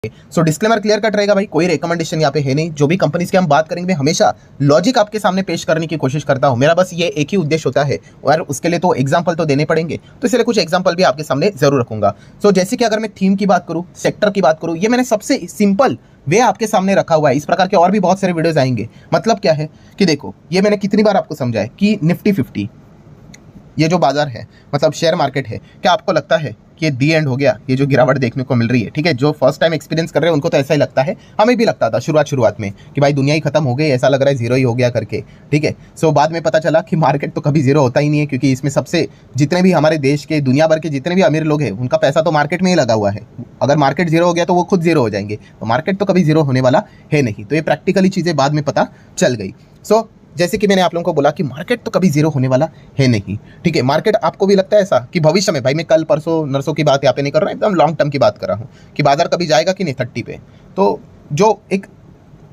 सो disclaimer clear cut रहेगा भाई, कोई रिकमेंडेशन यहाँ पे है नहीं। जो भी कंपनीज की हम बात करेंगे हमेशा लॉजिक आपके सामने पेश करने की कोशिश करता हूँ। मेरा बस ये एक ही उद्देश्य होता है और उसके लिए तो एग्जाम्पल तो देने पड़ेंगे, तो इसलिए कुछ एग्जाम्पल भी आपके सामने जरूर रखूंगा। सो जैसे कि अगर मैं थीम की बात करूँ, सेक्टर की बात करूँ, ये मैंने सबसे सिंपल वे आपके सामने रखा हुआ है। इस प्रकार के और भी बहुत सारे वीडियोस आएंगे। मतलब क्या है कि देखो, ये मैंने कितनी बार आपको समझाया कि निफ्टी 50 ये जो बाजार है, मतलब शेयर मार्केट है, क्या आपको लगता है कि ये दी एंड हो गया? ये जो गिरावट देखने को मिल रही है, ठीक है, जो फर्स्ट टाइम एक्सपीरियंस कर रहे हैं उनको तो ऐसा ही लगता है, हमें भी लगता था शुरुआत में कि भाई दुनिया ही खत्म हो गई, ऐसा लग रहा है जीरो ही हो गया करके, ठीक है। सो बाद में पता चला कि मार्केट तो कभी जीरो होता ही नहीं है, क्योंकि इसमें सबसे जितने भी हमारे देश के, दुनिया भर के जितने भी अमीर लोग हैं, उनका पैसा तो मार्केट में ही लगा हुआ है। अगर मार्केट जीरो हो गया तो वो खुद जीरो हो जाएंगे, तो मार्केट तो कभी जीरो होने वाला है नहीं। तो ये प्रैक्टिकली चीज़ें बाद में पता चल गई। सो जैसे कि मैंने आप लोगों को बोला कि मार्केट तो कभी जीरो होने वाला है नहीं, ठीक है। मार्केट आपको भी लगता है ऐसा कि भविष्य में, भाई मैं कल परसों नरसों की बात यहाँ पे नहीं कर रहा हूँ, एकदम लॉन्ग टर्म की बात कर रहा हूँ कि बाजार कभी जाएगा कि नहीं 30 पे? तो जो एक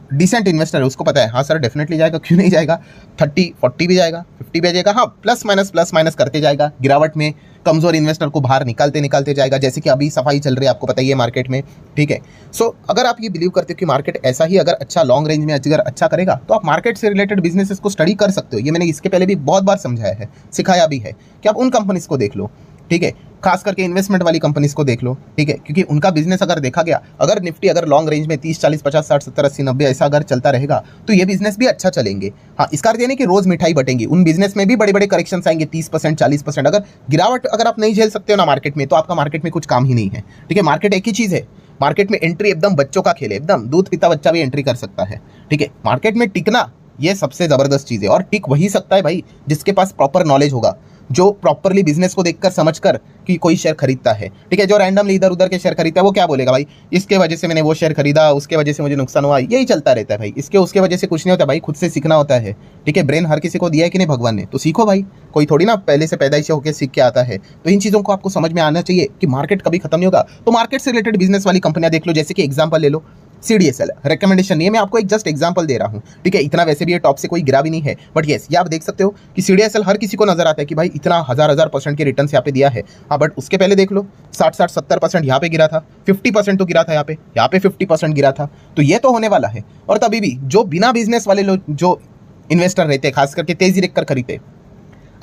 डिसेंट इन्वेस्टर है उसको पता है, हाँ सर डेफिनेटली जाएगा, क्यों नहीं जाएगा, 30 40 भी जाएगा, 50 भी जाएगा, हाँ प्लस माइनस करते जाएगा। गिरावट में कमजोर इन्वेस्टर को बाहर निकालते जाएगा, जैसे कि अभी सफाई चल रही है, आपको पता ही है मार्केट में, ठीक है। सो अगर आप ये बिलीव करते हो कि मार्केट ऐसा ही अगर अच्छा लॉन्ग रेंज में अगर अच्छा करेगा, तो आप मार्केट से रिलेटेड बिजनेसेस को स्टडी कर सकते हो। ये मैंने इसके पहले भी बहुत बार समझाया है, सिखाया भी है कि आप उन कंपनीज को देख लो, ठीक है, खास करके इन्वेस्टमेंट वाली कंपनीज को देख लो, ठीक है, क्योंकि उनका बिजनेस अगर देखा गया, अगर निफ्टी अगर लॉन्ग रेंज में 30 40 50 60 70 80 90 ऐसा अगर चलता रहेगा, तो ये बिजनेस भी अच्छा चलेंगे। हाँ, इसका अर्थ ये नहीं कि रोज मिठाई बटेंगी, उन बिजनेस में भी बड़े बड़े करेक्शंस आएंगे, 30% 40%। अगर गिरावट अगर आप नहीं झेल सकते हो ना मार्केट में, तो आपका मार्केट में कुछ काम ही नहीं है, ठीक है। मार्केट एक ही चीज़ है, मार्केट में एंट्री एकदम बच्चों का खेल है, एकदम दूध पीता बच्चा भी एंट्री कर सकता है, ठीक है। मार्केट में टिकना ये सबसे जबरदस्त चीज़ है, और टिक वही सकता है भाई जिसके पास प्रॉपर नॉलेज होगा, जो प्रॉपरली बिजनेस को देखकर समझकर कि कोई शेयर खरीदता है, ठीक है। जो रैंडमली इधर उधर के शेयर खरीदता है, वो क्या बोलेगा, भाई इसके वजह से मैंने वो शेयर खरीदा, उसके वजह से मुझे नुकसान हुआ, यही चलता रहता है भाई। इसके उसके वजह से कुछ नहीं होता भाई, खुद से सीखना होता है, ठीक है। ब्रेन हर किसी को दिया है कि नहीं भगवान ने, तो सीखो भाई, कोई थोड़ी ना पहले से पैदाइश होकर सीख के आता है। तो इन चीज़ों को आपको समझ में आना चाहिए कि मार्केट कभी खत्म नहीं होगा। तो मार्केट से रिलेटेड बिजनेस वाली कंपनियां देख लो, जैसे कि एग्जाम्पल ले लो CDSL, रिकमेंडेशन नहीं है, मैं आपको एक जस्ट एग्जांपल दे रहा हूं, ठीक है। इतना वैसे भी ये टॉप से कोई गिरा भी नहीं है, बट यस ये आप देख सकते हो कि CDSL हर किसी को नजर आता है कि भाई इतना हजार % के रिटर्न्स यहाँ पे दिया है। हाँ, बट उसके पहले देख लो 60 70% यहाँ पे गिरा था, 50% तो गिरा था, यहाँ पे 50% गिरा था। तो ये तो होने वाला है। और तभी भी जो बिना बिजनेस वाले लोग, जो इन्वेस्टर रहते हैं, खास करके तेजी देखकर खरीदते,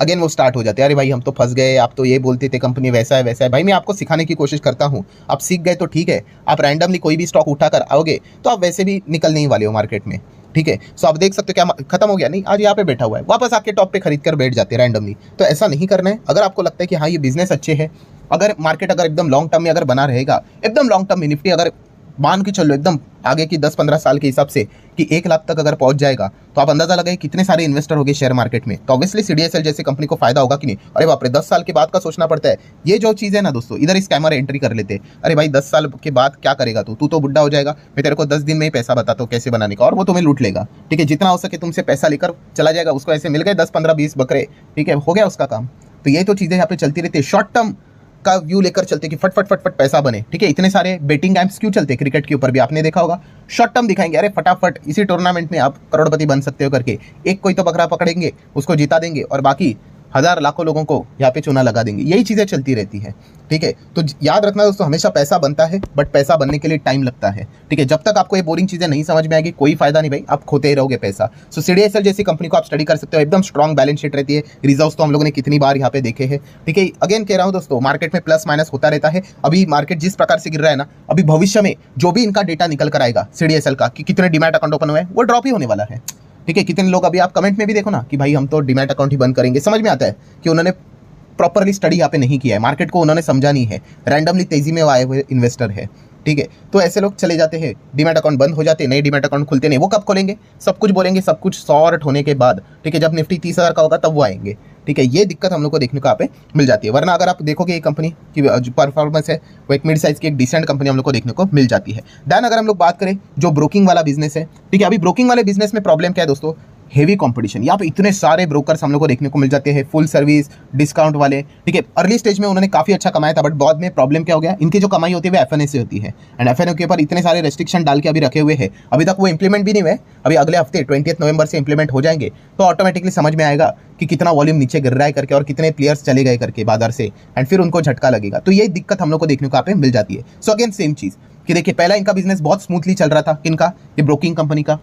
अगेन वो स्टार्ट हो जाते हैं, अरे भाई हम तो फंस गए, आप तो ये बोलते थे कंपनी वैसा है। भाई मैं आपको सिखाने की कोशिश करता हूँ, आप सीख गए तो ठीक है। आप रैंडमली कोई भी स्टॉक उठाकर आओगे तो आप वैसे भी निकल नहीं वाले हो मार्केट में, ठीक है। सो आप देख सकते हो क्या खत्म हो गया, नहीं आज यहाँ पे बैठा हुआ है, वापस आके टॉप पे खरीद कर बैठ जाते हैं रैंडमली। तो ऐसा नहीं करना है। अगर आपको लगता है कि हाँ ये बिजनेस अच्छे है, अगर मार्केट अगर एकदम लॉन्ग टर्म में अगर बना रहेगा, एकदम लॉन्ग टर्म में निफ्टी अगर मान के चलो एकदम आगे की 10-15 साल के हिसाब से कि 1 लाख तक अगर पहुंच जाएगा, तो आप अंदाजा लगाए कितने सारे इन्वेस्टर हो गए शेयर मार्केट में। तो ऑब्वियसली CDSL जैसी कंपनी को फायदा होगा कि नहीं। अरे बाप रे, 10 साल के बाद का सोचना पड़ता है। ये जो चीज़ है ना दोस्तों, इधर स्कैमर एंट्री कर लेते, अरे भाई 10 साल के बाद क्या करेगा तू तो बुढ़ा हो जाएगा, मैं तेरे को 10 दिन में ही पैसा बताता हूँ कैसे बनाने का, और वो तुम्हें लूट लेगा, ठीक है। जितना हो सके तुमसे पैसा लेकर चला जाएगा, उसको ऐसे मिल गए 10 15 20 बकरे, ठीक है, हो गया उसका काम। तो ये तो चीज़ें यहाँ पे चलती रहती है। शॉर्ट टर्म का व्यू लेकर चलते कि फट पैसा बने, ठीक है। इतने सारे बेटिंग ऐप्स क्यों चलते क्रिकेट के ऊपर भी, आपने देखा होगा। शॉर्ट टर्म दिखाएंगे, अरे फटाफट इसी टूर्नामेंट में आप करोड़पति बन सकते हो करके, एक कोई तो बकरा पकड़ेंगे, उसको जिता देंगे, और बाकी हजार लाखों लोगों को यहाँ पे चूना लगा देंगे। यही चीज़ें चलती रहती है, ठीक है। तो याद रखना दोस्तों, हमेशा पैसा बनता है, बट पैसा बनने के लिए टाइम लगता है, ठीक है। जब तक आपको ये बोरिंग चीज़ें नहीं समझ में आएगी, कोई फायदा नहीं भाई, आप खोते ही रहोगे पैसा। सो CDSL जैसी कंपनी को आप स्टडी कर सकते हो, एकदम स्ट्रॉन्ग बैलेंस शीट रहती है, रिजर्व्स तो हम लोगों ने कितनी बार यहाँ पे देखे हैं, ठीक है। अगेन कह रहा हूँ दोस्तों, मार्केट में प्लस माइनस होता रहता है। अभी मार्केट जिस प्रकार से गिर रहा है ना, अभी भविष्य में जो भी इनका डेटा निकल कर आएगा CDSL का कि कितने डीमैट अकाउंट ओपन हुए हैं, वो ड्रॉप ही होने वाला है, ठीक है। कितने लोग अभी आप कमेंट में भी देखो ना कि भाई हम तो डीमैट अकाउंट ही बंद करेंगे, समझ में आता है कि उन्होंने प्रॉपरली स्टडी यहाँ पे नहीं किया है, मार्केट को उन्होंने समझा नहीं है, रैंडमली तेजी में आए हुए इन्वेस्टर है, ठीक है। तो ऐसे लोग चले जाते हैं, डीमैट अकाउंट बंद हो जाते हैं, नए डीमैट अकाउंट खुलते नहीं। वो कब खोलेंगे, सब कुछ बोलेंगे, सब कुछ सॉर्ट होने के बाद, ठीक है। जब निफ्टी 30,000 का होगा तब वो आएंगे, ठीक है। ये दिक्कत हम लोग को देखने को यहाँ पे मिल जाती है। वरना अगर आप देखोगे ये कंपनी की जो परफॉर्मेंस है, वो एक मिड साइज की एक डिसेंट कंपनी हम लोग को देखने को मिल जाती है। देन अगर हम लोग बात करें जो ब्रोकिंग वाला बिजनेस है, ठीक है। अभी ब्रोकिंग वाले बिजनेस में प्रॉब्लम क्या है दोस्तों, हेवी कंपटीशन। यहाँ पे इतने सारे ब्रोकर्स हम लोग को देखने को मिल जाते हैं, फुल सर्विस डिस्काउंट वाले, ठीक है। अर्ली स्टेज में उन्होंने काफी अच्छा कमाया था, बट बाद में प्रॉब्लम क्या हो गया, इनकी जो कमाई होती है वो FNO से होती है, एंड FNO के ऊपर इतने सारे रेस्ट्रिक्शन डाल के अभी रखे हुए हैं, अभी तक वो इंप्लीमेंट भी नहीं हुए। अभी अगले हफ्ते 20 नवंबर से इंप्लीमेंट हो जाएंगे, तो ऑटोमेटिकली समझ में आएगा कि कितना वॉल्यूम नीचे गिर रहा है करके, और कितने प्लेयर्स चले गए करके बाजार से, एंड फिर उनको झटका लगेगा। तो ये दिक्कत हम लोग को देखने को यहाँ पे मिल जाती है। सो अगेन सेम चीज, कि देखिए पहला इनका बिजनेस बहुत स्मूथली चल रहा था, किनका, ये ब्रोकिंग कंपनी का।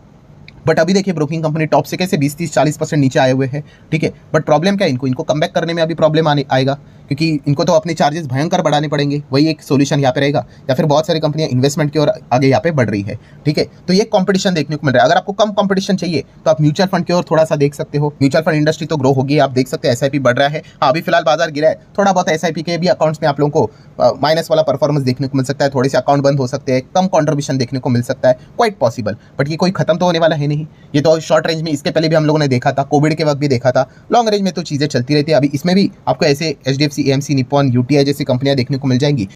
बट अभी देखिए ब्रोकिंग कंपनी टॉप से कैसे 20-30-40% नीचे आए हुए हैं, ठीक है। बट प्रॉब्लम क्या है, इनको कम बैक करने में अभी प्रॉब्लम आएगा, क्योंकि इनको तो अपने चार्जेस भयंकर बढ़ाने पड़ेंगे। वही एक सोल्यूशन यहाँ पे रहेगा, या फिर बहुत सारी कंपनियां इन्वेस्टमेंट की ओर आगे यहाँ पे बढ़ रही है, ठीक है। तो ये कंपटीशन देखने को मिल रहा है। अगर आपको कम कंपटीशन चाहिए तो आप म्यूचुअल फंड की ओर थोड़ा सा देख सकते हो। म्यूचुअल फंड इंडस्ट्री तो ग्रो होगी, आप देख सकते हैं SIP बढ़ रहा है। हाँ, अभी फिलहाल बाजार गिरा है, थोड़ा बहुत SIP के भी अकाउंट्स में आप लोगों को माइनस वाला परफॉर्मेंस देखने को मिल सकता है, थोड़े से अकाउंट बंद हो सकते हैं, कम कॉन्ट्रीब्यूशन देखने को मिल सकता है, क्वाइट पॉसिबल। बट ये कोई खत्म तो होने वाला है नहीं, ये तो शॉर्ट रेंज में इसके पहले भी हम लोगों ने देखा था, कोविड के वक्त भी देखा था। लॉन्ग रेंज में तो चीज़ें चलती रहती है। अभी इसमें भी आपको ऐसे HDFC, AMC, निप्पॉन, UTI जैसी कंपनियां देखने को मिल जाएंगी।